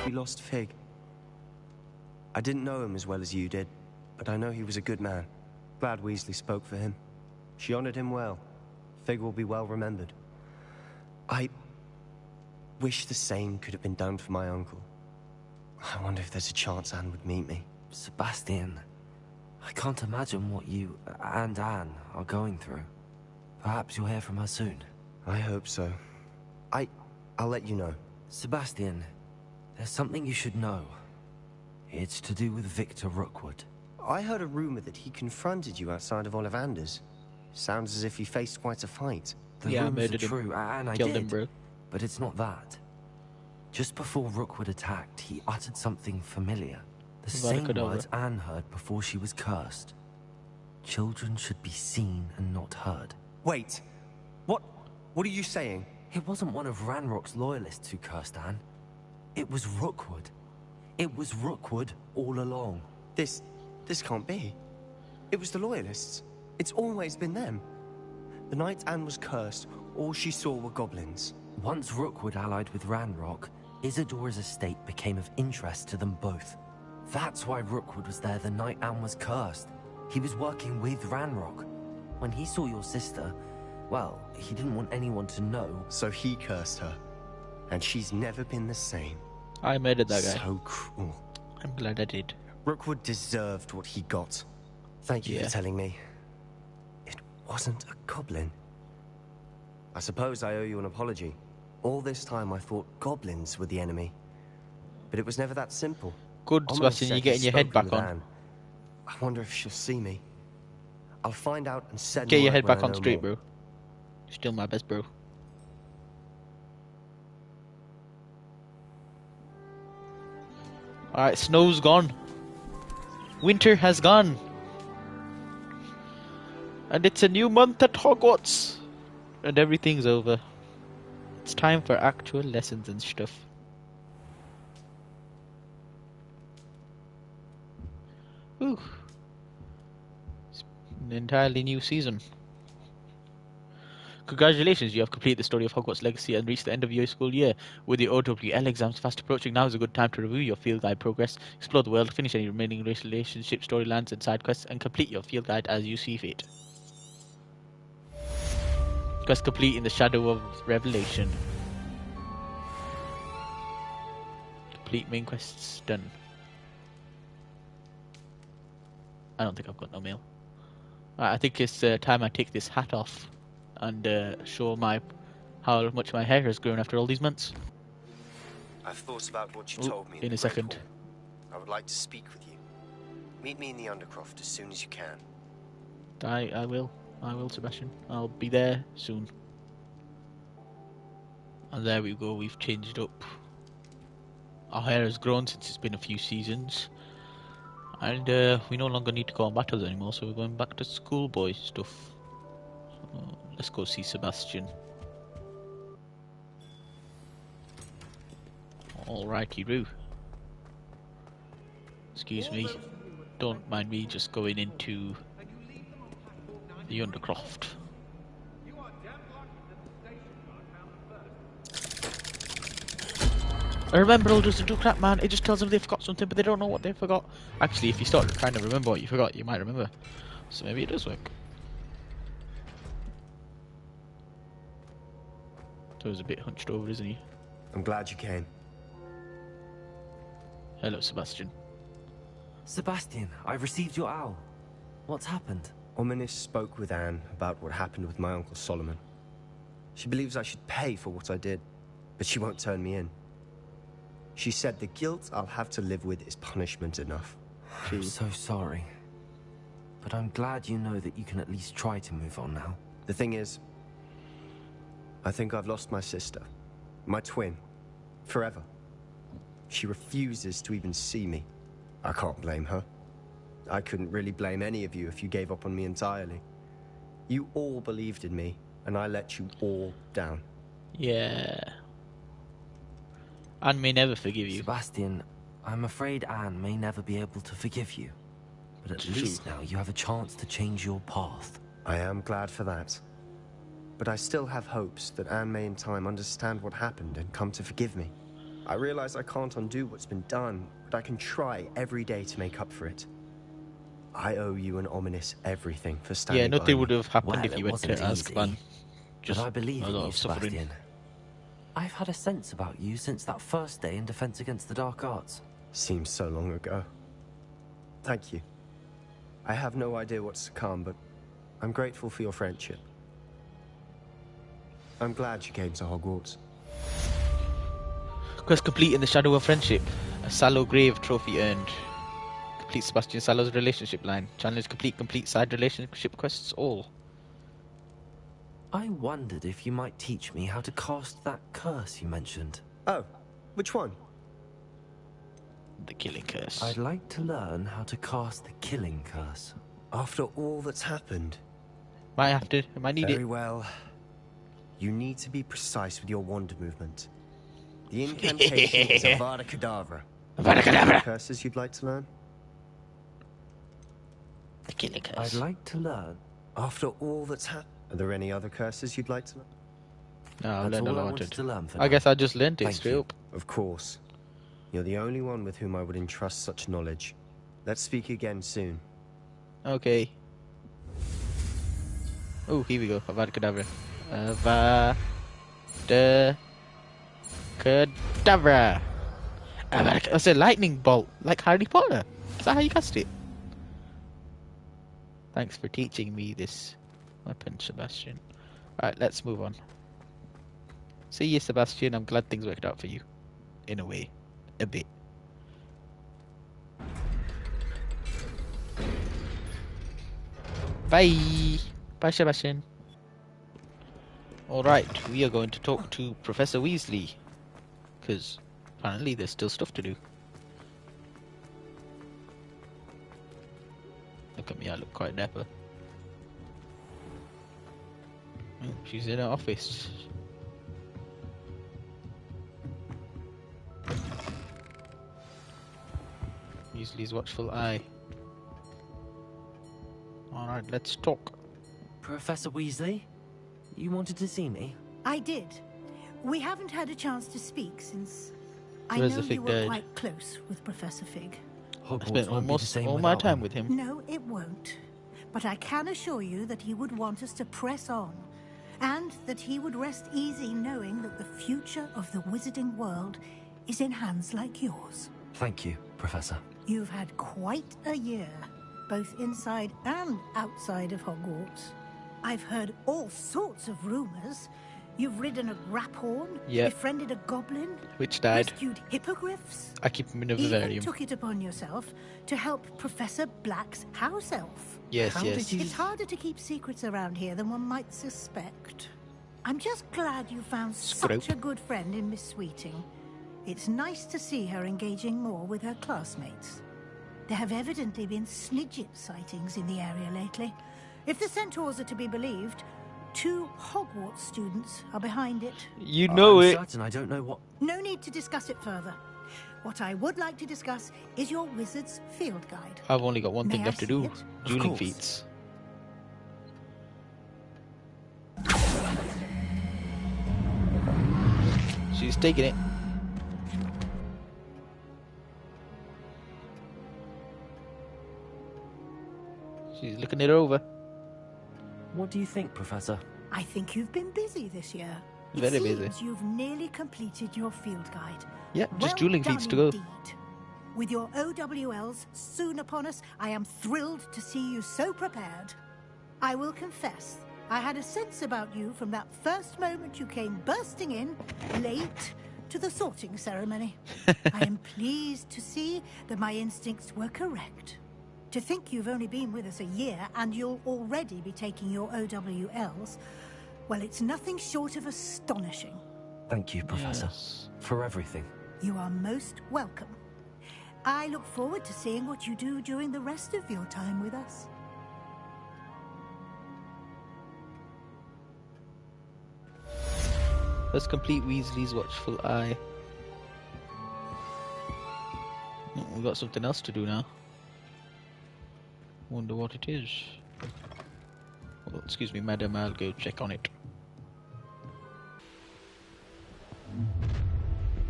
we lost Fig. I didn't know him as well as you did, but I know he was a good man. Glad Weasley spoke for him. She honored him well. Fig will be well remembered. I wish the same could have been done for my uncle. I wonder if there's a chance Anne would meet me. Sebastian, I can't imagine what you and Anne are going through. Perhaps you'll hear from her soon. I hope so. I'll let you know. Sebastian, there's something you should know. It's to do with Victor Rookwood. I heard a rumor that he confronted you outside of Ollivander's. Sounds as if he faced quite a fight. The rumors are true, and I Killed did. him, bro. But it's not that. Just before Rookwood attacked, he uttered something familiar. The same words Anne heard before she was cursed. Children should be seen and not heard. Wait. What are you saying? It wasn't one of Ranrock's loyalists who cursed Anne. It was Rookwood. It was Rookwood all along. This can't be. It was the Loyalists. It's always been them. The night Anne was cursed, all she saw were goblins. Once Rookwood allied with Ranrock, Isadora's estate became of interest to them both. That's why Rookwood was there the night Anne was cursed. He was working with Ranrock. When he saw your sister, well, he didn't want anyone to know. So he cursed her. And she's never been the same. I murdered that guy. So cruel. I'm glad I did. Rookwood deserved what he got. Thank you for telling me. It wasn't a goblin. I suppose I owe you an apology. All this time I thought goblins were the enemy. But it was never that simple. Good, Sebastian, you're getting your head back on. Anne. I wonder if she'll see me. I'll find out and set Get your head back on straight, bro. Still my best, bro. Alright, snow's gone. Winter has gone. And it's a new month at Hogwarts. And everything's over. It's time for actual lessons and stuff. Ooh. It's an entirely new season. Congratulations, you have completed the story of Hogwarts Legacy and reached the end of your school year. With your OWL exams fast approaching, now is a good time to review your field guide progress, explore the world, finish any remaining relationship storylines and side quests, and complete your field guide as you see fit. Quest complete in the Shadow of Revelation. Complete main quests done. I don't think I've got no mail. I think it's time I take this hat off and show how much my hair has grown after all these months. I've thought about what you told me in a second. I would like to speak with you. Meet me in the Undercroft as soon as you can. I will, Sebastian. I'll be there soon. And there we go, we've changed up. Our hair has grown since it's been a few seasons. And we no longer need to go on battles anymore, so we're going back to schoolboy stuff. So, let's go see Sebastian. Alrighty-roo. Excuse me. Don't mind me just going into the Undercroft. I remember all doesn't do crap, man. It just tells them they forgot something, but they don't know what they forgot. Actually, if you start trying to remember what you forgot, you might remember. So maybe it does work. So he's a bit hunched over, isn't he? I'm glad you came. Hello, Sebastian. Sebastian, I've received your owl. What's happened? Ominis spoke with Anne about what happened with my Uncle Solomon. She believes I should pay for what I did, but she won't turn me in. She said the guilt I'll have to live with is punishment enough. I'm so sorry. But I'm glad you know that you can at least try to move on now. The thing is, I think I've lost my sister. My twin. Forever. She refuses to even see me. I can't blame her. I couldn't really blame any of you if you gave up on me entirely. You all believed in me, and I let you all down. Yeah. Anne may never forgive you. Sebastian, I'm afraid Anne may never be able to forgive you. But at least now you have a chance to change your path. I am glad for that. But I still have hopes that Anne may in time understand what happened and come to forgive me. I realize I can't undo what's been done, but I can try every day to make up for it. I owe you and Ominous everything for standing Yeah, by nothing me. would have happened Well, if it you went to wasn't Azkaban. easy, Just but I believe a in lot you, of suffering. Sebastian. I've had a sense about you since that first day in Defense Against the Dark Arts. Seems so long ago. Thank you. I have no idea what's to come, but I'm grateful for your friendship. I'm glad you came to Hogwarts. Quest complete in the Shadow of Friendship. A Sallow Grave trophy earned. Complete Sebastian Sallow's relationship line. Challenge complete side relationship quests all. I wondered if you might teach me how to cast that curse you mentioned. Oh, which one? The Killing Curse. I'd like to learn how to cast the Killing Curse. After all that's happened. Might need Very it. well. You need to be precise with your wand movement. The incantation is Avada Kedavra. Avada Kedavra. Curses you'd like to learn? The Killing Curse. I'd like to learn. After all that's happened. Are there any other curses you'd like to learn? No, I That's learned all all I I wanted wanted. to learn for I now. guess I just learned it Thank straight you. up. Of course. You're the only one with whom I would entrust such knowledge. Let's speak again soon. Okay. Oh, here we go. Avada Kedavra. Avada Kedavra. That's a lightning bolt, like Harry Potter. Is that how you cast it? Thanks for teaching me this weapon, Sebastian. Alright, let's move on. See you, Sebastian. I'm glad things worked out for you. In a way. A bit. Bye! Bye, Sebastian. Alright, we are going to talk to Professor Weasley. Because apparently there's still stuff to do. Look at me, I look quite dapper. Oh, she's in her office. Weasley's watchful eye. Alright, let's talk. Professor Weasley, you wanted to see me? I did. We haven't had a chance to speak since I Where's know the Fig you were died? quite close with Professor Fig. I Hogwarts spent won't be the almost same all my without time him. with him. No, it won't. But I can assure you that he would want us to press on, and that he would rest easy knowing that the future of the wizarding world is in hands like yours. Thank you, Professor. You've had quite a year, both inside and outside of Hogwarts. I've heard all sorts of rumors. You've ridden a graphorn, Yep. befriended a goblin, Which died. rescued hippogriffs, I keep him in a even vivarium. took it upon yourself to help Professor Black's house elf. Yes, How yes. did you- It's harder to keep secrets around here than one might suspect. I'm just glad you found Scrope. such a good friend in Miss Sweeting. It's nice to see her engaging more with her classmates. There have evidently been Snidget sightings in the area lately. If the centaurs are to be believed, 2 Hogwarts students are behind it. You know I'm it. certain I don't know what... No need to discuss it further. What I would like to discuss is your wizard's field guide. I've only got one thing May I left to see do. it? Dueling course. feats. She's taking it. She's looking it over. What do you think, Professor? I think you've been busy this year. Very it busy. seems you've nearly completed your field guide. Yep, just Well dueling done feats to go. indeed. With your OWLs soon upon us, I am thrilled to see you so prepared. I will confess, I had a sense about you from that first moment you came bursting in, late, to the sorting ceremony. I am pleased to see that my instincts were correct. To think you've only been with us a year and you'll already be taking your OWLs, well, it's nothing short of astonishing. Thank you, Professor, Yes. for everything. You are most welcome. I look forward to seeing what you do during the rest of your time with us. Let's complete Weasley's watchful eye. Oh, we've got something else to do now. Wonder what it is. Well, excuse me, madam, I'll go check on it.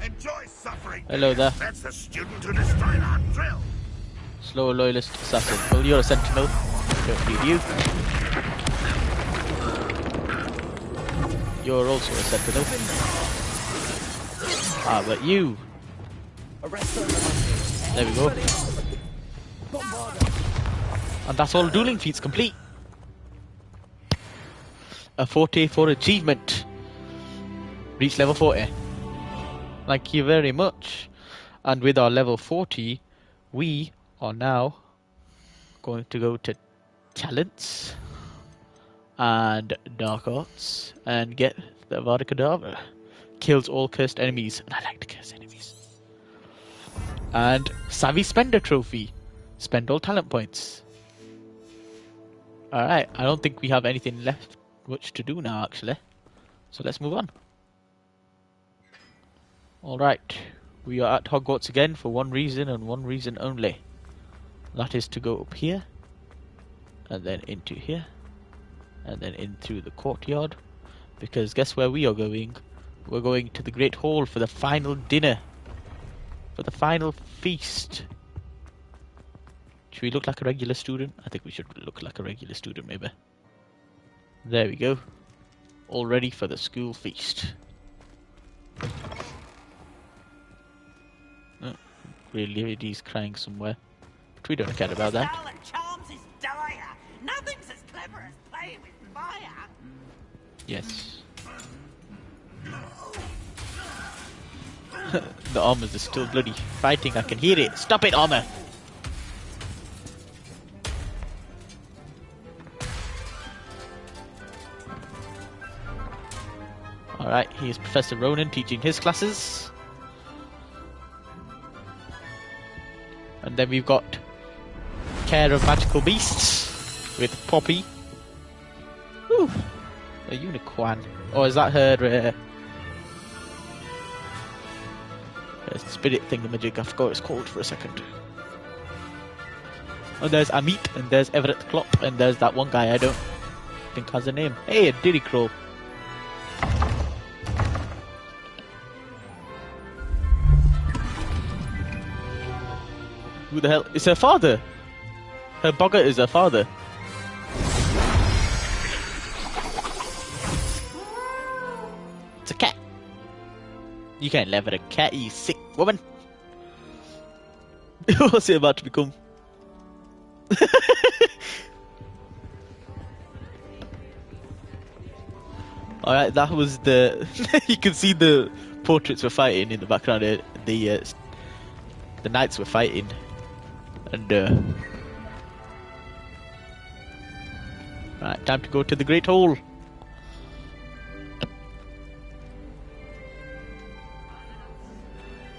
Enjoy suffering. Hello there. That's the student who destroyed our drill. Slow loyalist assassin. Well, you're a sentinel. Don't need you. You're also a sentinel. Ah, but you. There we go. And that's all dueling feats complete. A 40 for achievement. Reach level 40. Thank you very much. And with our level 40, we are now going to go to talents and dark arts and get the Avada Kedavra. Kills all cursed enemies, and I like to curse enemies. And Savvy Spender trophy. Spend all talent points. Alright, I don't think we have anything left much to do now actually. So let's move on. Alright, we are at Hogwarts again for one reason and one reason only. That is to go up here, and then into here, and then in through the courtyard. Because guess where we are going? We're going to the Great Hall for the final dinner. For the final feast. Should we look like a regular student? I think we should look like a regular student maybe. There we go. All ready for the school feast. Oh, really, lady's crying somewhere. But we don't care about that. Charms is dire. Nothing's as clever as playing with fire. Yes. The armors are still bloody fighting. I can hear it. Stop it, armor! Alright, here's Professor Ronan teaching his classes. And then we've got Care of Magical Beasts with Poppy. Ooh, a unicorn. Or is that her spirit thingamajig? I forgot what it's called for a second. Oh, there's Amit, and there's Everett Klopp, and there's that one guy I don't think has a name. Hey, a Diddy Crow. Who the hell? It's her father! Her boggart is her father. It's a cat. You can't laugh at a cat, you sick woman. What's it about to become? Alright, that was the... You can see the portraits were fighting in the background. The knights were fighting. And right, time to go to the Great Hall.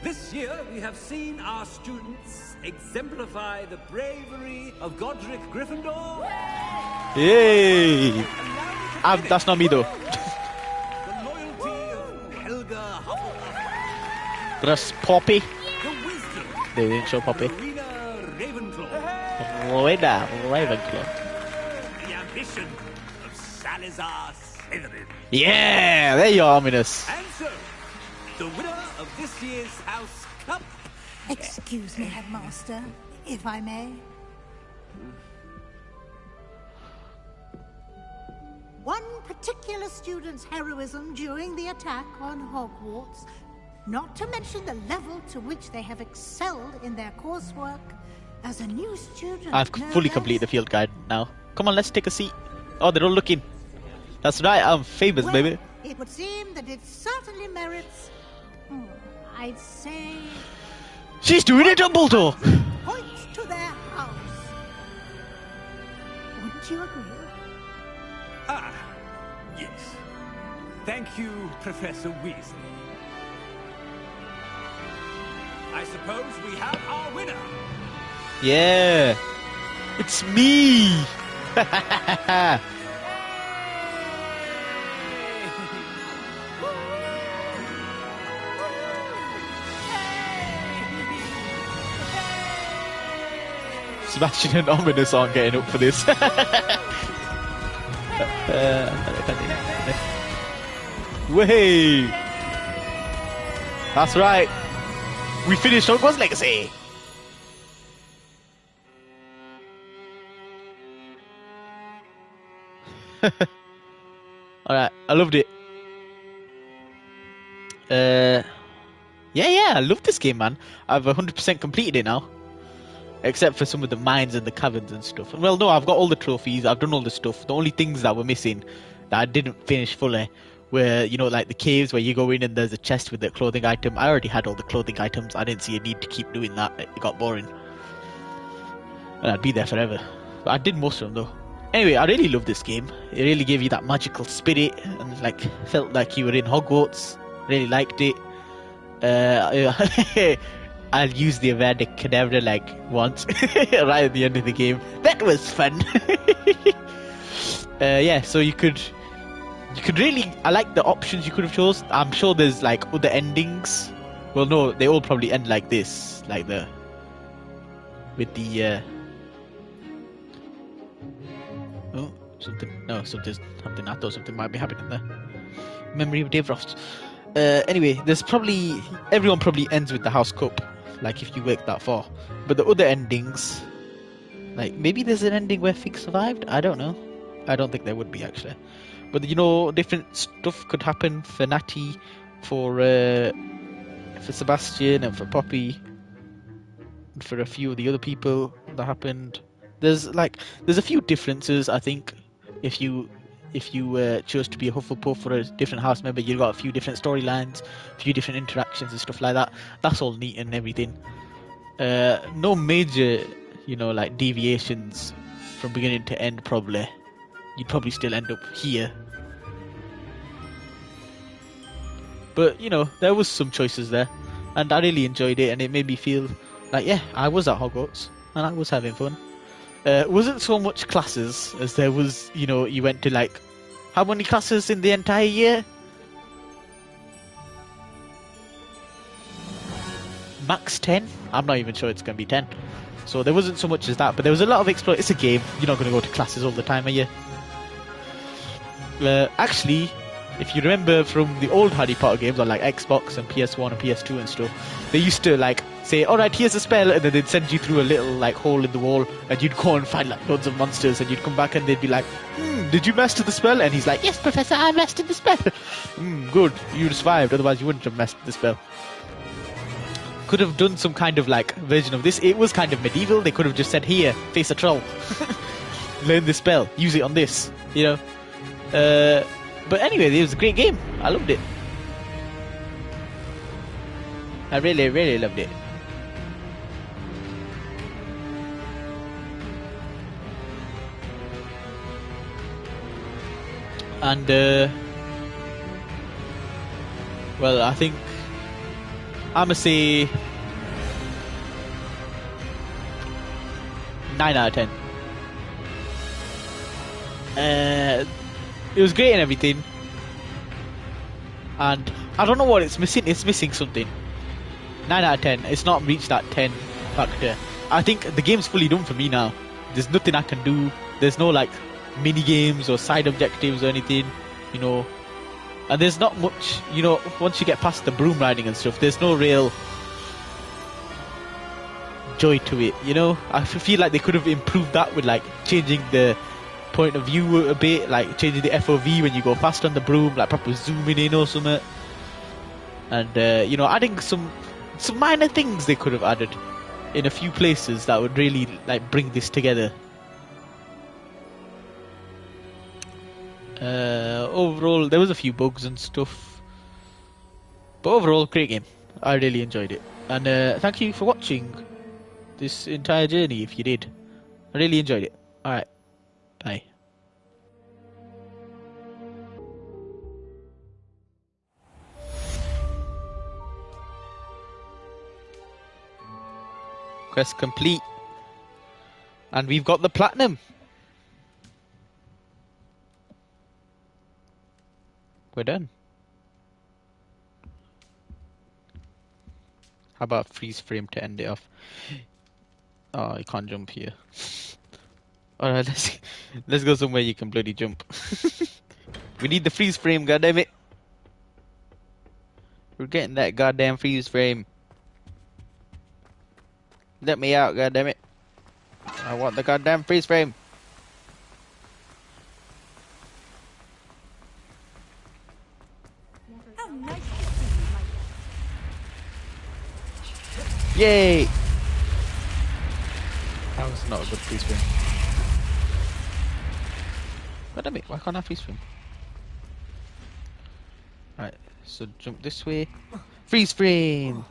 This year we have seen our students exemplify the bravery of Godric Gryffindor. Yay! That's not me though. The loyalty of Helga Hufflepuff. That's Poppy. The wisdom They didn't show Poppy. of Rowena Ravenclaw. Rowena Ravenclaw. The ambition of Salazar Slytherin. Yeah, there you are, ominous. And so, the winner of this year's House Cup. Excuse me, Headmaster, if I may. One particular student's heroism during the attack on Hogwarts, not to mention the level to which they have excelled in their coursework, as a new student. I've fully completed the field guide now. Come on, let's take a seat. Oh, they're all looking. That's right, I'm famous, Well, baby. it would seem that it certainly merits, I'd say, She's doing it, Dumbledore! points to their house. Wouldn't you agree? Ah, yes. Thank you, Professor Weasley. I suppose we have our winner. Yeah, it's me! Sebastian and Ominous aren't getting up for this. Way! That's right. We finished Hogwarts Legacy! Alright, I loved it. Yeah, I love this game, man. I've 100% completed it now. Except for some of the mines and the caverns and stuff. Well, no, I've got all the trophies, I've done all the stuff. The only things that were missing, that I didn't finish fully, were, you know, like the caves where you go in and there's a chest with the clothing item. I already had all the clothing items, I didn't see a need to keep doing that, it got boring. And I'd be there forever. But I did most of them, though. Anyway, I really love this game. It really gave you that magical spirit, and like, felt like you were in Hogwarts. Really liked it. I'll use the Avada Kedavra like once, right at the end of the game. That was fun. Yeah, so you could really, I like the options you could have chose. I'm sure there's like other endings. Well, no, they all probably end like this, like with the oh, something's happening. I thought something might be happening there. Memory of Dave Frost. Anyway, everyone probably ends with the house cup, like if you work that far. But the other endings, like maybe there's an ending where Fig survived. I don't know. I don't think there would be actually. But you know, different stuff could happen for Natty, for Sebastian, and for Poppy, and for a few of the other people that happened. There's a few differences, I think. If you chose to be a Hufflepuff or a different house member, you've got a few different storylines, a few different interactions and stuff like that. That's all neat and everything. No major, you know, like deviations from beginning to end probably. You'd probably still end up here. But, you know, there was some choices there. And I really enjoyed it, and it made me feel like, yeah, I was at Hogwarts, and I was having fun. Wasn't so much classes as there was, you know, you went to like, how many classes in the entire year? Max 10? I'm not even sure it's going to be 10. So there wasn't so much as that, but there was a lot of explore. It's a game, you're not going to go to classes all the time, are you? Actually, if you remember from the old Harry Potter games on like Xbox and PS1 and PS2 and stuff, they used to like say, alright, here's a spell, and then they'd send you through a little like hole in the wall, and you'd go and find like loads of monsters, and you'd come back and they'd be like, did you master the spell? And he's like, yes, Professor, I mastered the spell. Good, you survived, otherwise you wouldn't have mastered the spell. Could have done some kind of like version of this. It was kind of medieval. They could have just said, here, face a troll. Learn this spell, use it on this, you know. But anyway, it was a great game. I loved it. I really, really loved it. And, well, I think I'ma say 9 out of 10. It was great and everything, and I don't know what it's missing. It's missing something. 9 out of 10. It's not reached that 10 factor. I think the game's fully done for me now. There's nothing I can do. There's no like mini games or side objectives or anything, you know. And there's not much, you know, once you get past the broom riding and stuff, there's no real joy to it, you know. I feel like they could have improved that with like changing the point of view a bit, like changing the FOV when you go fast on the broom, like proper zooming in or something. And you know, adding some minor things they could have added in a few places that would really like bring this together. Overall, there was a few bugs and stuff, but overall, great game. I really enjoyed it, and thank you for watching this entire journey. If you did, I really enjoyed it. All right, bye. Quest complete, and we've got the platinum. We're done. How about freeze frame to end it off? Oh, you can't jump here. Alright, let's go somewhere you can bloody jump. We need the freeze frame, goddammit. We're getting that goddamn freeze frame. Let me out, goddammit. I want the goddamn freeze frame. How nice to see you, my dear. Yay! That was not a good freeze frame. Goddammit, why can't I freeze frame? Right, so jump this way. Freeze frame!